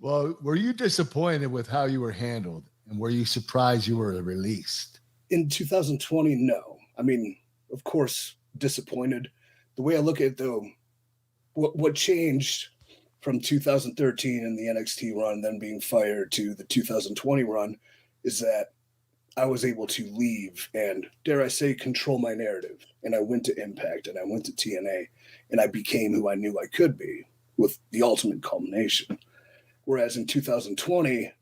Well, were you disappointed with how you were handled, and were you surprised you were released? In 2020, no. I mean, of course, disappointed. The way I look at it, though, what changed from 2013 and the NXT run, then being fired, to the 2020 run, is that I was able to leave and, dare I say, control my narrative. And I went to Impact and I went to TNA and I became who I knew I could be, with the ultimate culmination. Whereas in 2020,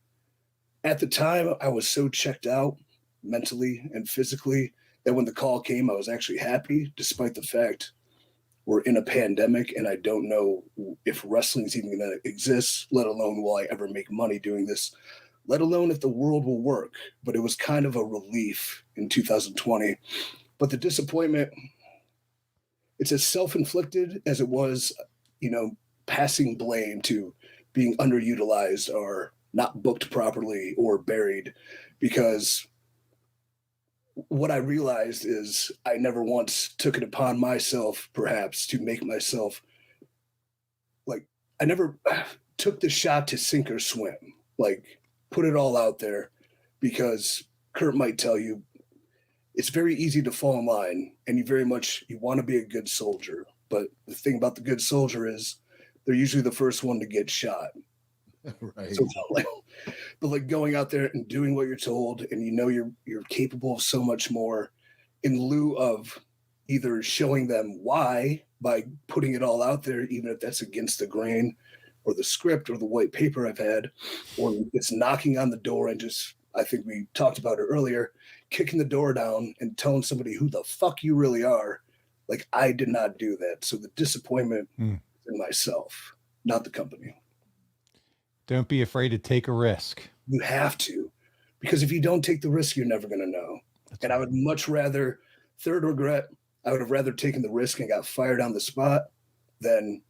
at the time, I was so checked out mentally and physically that when the call came, I was actually happy, despite the fact we're in a pandemic and I don't know if wrestling is even going to exist, let alone will I ever make money doing this, let alone if the world will work. But it was kind of a relief in 2020. But the disappointment, it's as self-inflicted as it was, passing blame to being underutilized or not booked properly or buried, because what I realized is I never once took it upon myself, perhaps, to make myself I never took the shot to sink or swim, put it all out there, because Kurt might tell you it's very easy to fall in line and you want to be a good soldier. But the thing about the good soldier is they're usually the first one to get shot. Right. So but going out there and doing what you're told, and you're capable of so much more, in lieu of either showing them why by putting it all out there, even if that's against the grain or the script or the white paper I've had, or it's knocking on the door and just, I think we talked about it earlier, kicking the door down and telling somebody who the fuck you really are. I did not do that. So the disappointment is in myself, not the company. Don't be afraid to take a risk. You have to, because if you don't take the risk, you're never going to know. And I would much rather, third regret, I would have rather taken the risk and got fired on the spot than,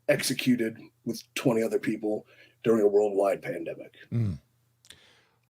executed with 20 other people during a worldwide pandemic.